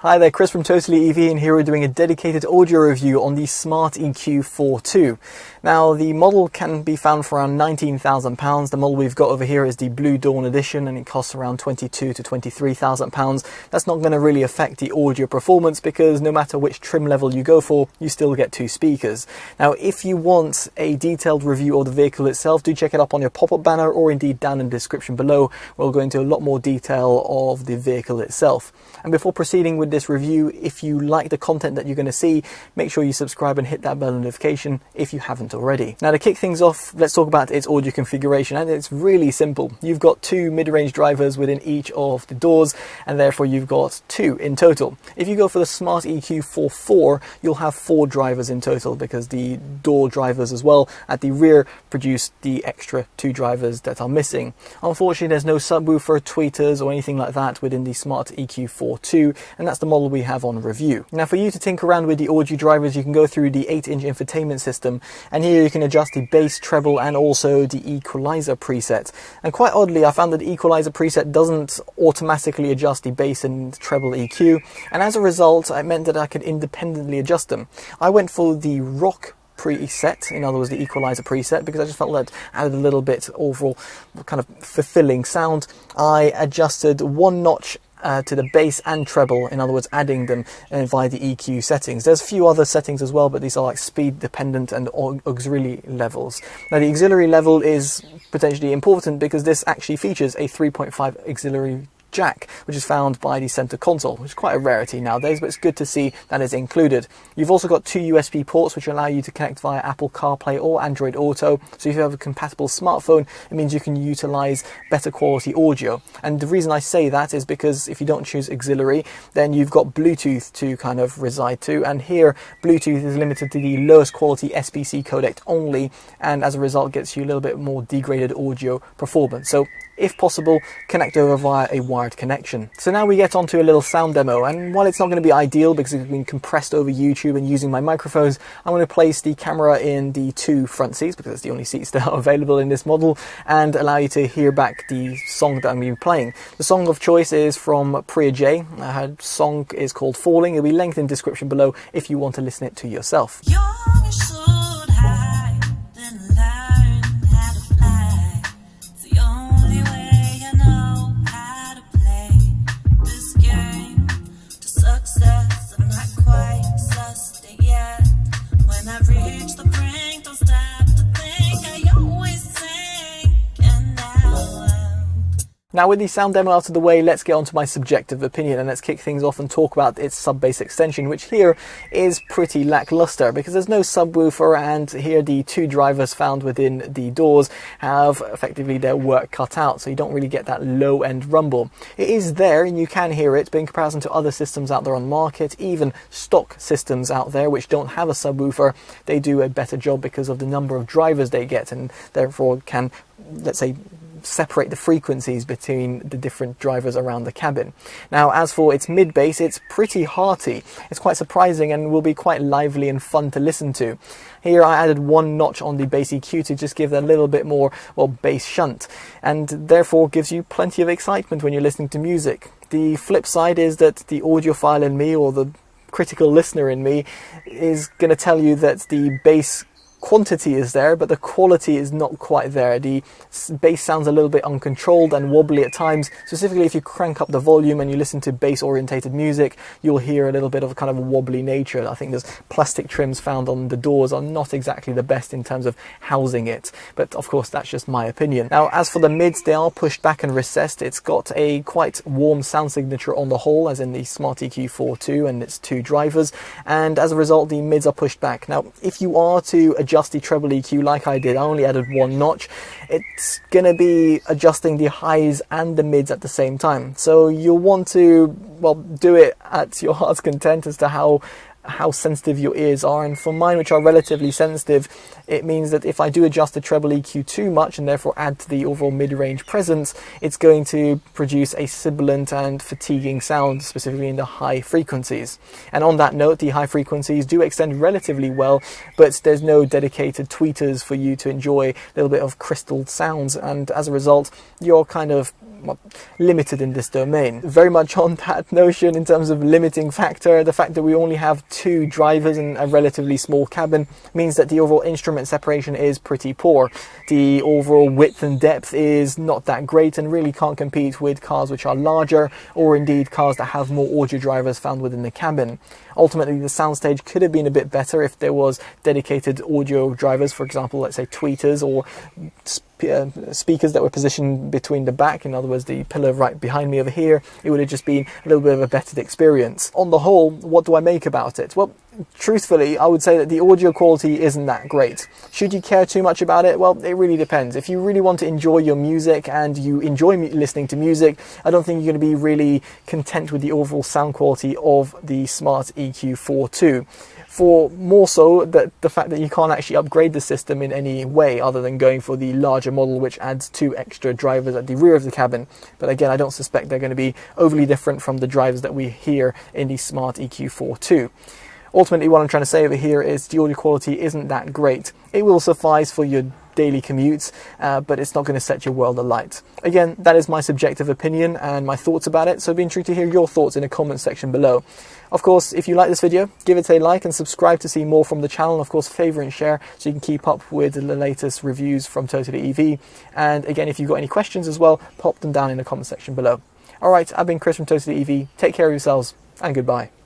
Hi there, Chris from TotallyEV, and here we're doing a dedicated audio review on the Smart EQ Fortwo. Now, the model can be found for around £19,000. The model we've got over here is the Blue Dawn edition, and it costs around £22,000 to £23,000. That's not going to really affect the audio performance because no matter which trim level you go for, you still get two speakers. Now, if you want a detailed review of the vehicle itself, do check it up on your pop-up banner or indeed down in the description below. We'll go into a lot more detail of the vehicle itself. And before proceeding with this review, if you like the content that you're going to see, make sure you subscribe and hit that bell notification if you haven't already. Now, to kick things off, let's talk about its audio configuration, and it's really simple. You've got two mid-range drivers within each of the doors, and therefore you've got two in total. If you go for the Smart EQ Fortwo, you'll have four drivers in total because the door drivers as well at the rear produce the extra two drivers that are missing. Unfortunately, there's no subwoofer, tweeters or anything like that within the Smart EQ Fortwo, and that's the model we have on review. Now, for you to tinker around with the audio drivers, you can go through the 8-inch infotainment system, and here you can adjust the bass, treble and also the equalizer preset. And quite oddly, I found that the equalizer preset doesn't automatically adjust the bass and treble EQ, and as a result it meant that I could independently adjust them. I went for the rock preset, in other words the equalizer preset, because I just felt that added a little bit overall kind of fulfilling sound. I adjusted one notch to the bass and treble, in other words adding them via the EQ settings. There's a few other settings as well, but these are like speed dependent and auxiliary levels. Now, the auxiliary level is potentially important because this actually features a 3.5 auxiliary jack, which is found by the center console, which is quite a rarity nowadays, but it's good to see that is included. You've also got two USB ports which allow you to connect via Apple CarPlay or Android Auto, so if you have a compatible smartphone, it means you can utilize better quality audio. And the reason I say that is because if you don't choose auxiliary, then you've got Bluetooth to kind of reside to, and here Bluetooth is limited to the lowest quality SBC codec only, and as a result gets you a little bit more degraded audio performance. So if possible, connect over via a wired connection. So now we get onto a little sound demo, and while it's not going to be ideal because it's been compressed over YouTube and using my microphones, I'm going to place the camera in the two front seats because it's the only seats that are available in this model, and allow you to hear back the song that I'm going to be playing. The song of choice is from Priya J. Her song is called Falling. It'll be linked in the description below if you want to listen it to yourself. Now, with the sound demo out of the way, let's get on to my subjective opinion, and let's kick things off and talk about its sub-bass extension, which here is pretty lackluster because there's no subwoofer, and here the two drivers found within the doors have effectively their work cut out, so you don't really get that low-end rumble. It is there and you can hear it, but in comparison to other systems out there on the market, even stock systems out there which don't have a subwoofer, they do a better job because of the number of drivers they get, and therefore can, let's say, separate the frequencies between the different drivers around the cabin. Now, as for its mid bass, it's pretty hearty. It's quite surprising and will be quite lively and fun to listen to. Here I added one notch on the bass EQ to just give it a little bit more, well, bass shunt, and therefore gives you plenty of excitement when you're listening to music. The flip side is that the audiophile in me, or the critical listener in me, is going to tell you that the bass quantity is there, but the quality is not quite there. The bass sounds a little bit uncontrolled and wobbly at times. Specifically, if you crank up the volume and you listen to bass orientated music, you'll hear a little bit of a kind of wobbly nature. I think there's plastic trims found on the doors are not exactly the best in terms of housing it, but of course that's just my opinion. Now, as for the mids, they are pushed back and recessed. It's got a quite warm sound signature on the whole, as in the Smart EQ Fortwo and its two drivers, and as a result the mids are pushed back. Now, if you are to adjust the treble EQ like I did, I only added one notch, it's gonna be adjusting the highs and the mids at the same time, so you'll want to, well, do it at your heart's content as to how sensitive your ears are. And for mine, which are relatively sensitive, it means that if I do adjust the treble EQ too much and therefore add to the overall mid-range presence, it's going to produce a sibilant and fatiguing sound, specifically in the high frequencies. And on that note, the high frequencies do extend relatively well, but there's no dedicated tweeters for you to enjoy a little bit of crystal sounds, and as a result you're kind of limited in this domain. Very much on that notion in terms of limiting factor, the fact that we only have 2 drivers in a relatively small cabin means that the overall instrument separation is pretty poor. The overall width and depth is not that great and really can't compete with cars which are larger, or indeed cars that have more audio drivers found within the cabin. Ultimately, the Soundstage could have been a bit better if there was dedicated audio drivers, for example, let's say tweeters or speakers that were positioned between the back, in other words the pillar right behind me over here. It would have just been a little bit of a better experience. On the whole, what do I make about it? Well, truthfully, I would say that the audio quality isn't that great. Should you care too much about it? Well, it really depends. If you really want to enjoy your music and you enjoy listening to music, I don't think you're going to be really content with the overall sound quality of the Smart EQ Fortwo. For more so the fact that you can't actually upgrade the system in any way other than going for the larger model, which adds 2 extra drivers at the rear of the cabin. But again, I don't suspect they're going to be overly different from the drivers that we hear in the Smart EQ Fortwo. Ultimately, what I'm trying to say over here is the audio quality isn't that great. It will suffice for your daily commutes, but it's not going to set your world alight. Again, that is my subjective opinion and my thoughts about it, so it'd be intriguing to hear your thoughts in the comment section below. Of course, if you like this video, give it a like and subscribe to see more from the channel. Of course, favourite and share so you can keep up with the latest reviews from TotallyEV. And again, if you've got any questions as well, pop them down in the comment section below. Alright, I've been Chris from TotallyEV. Take care of yourselves and goodbye.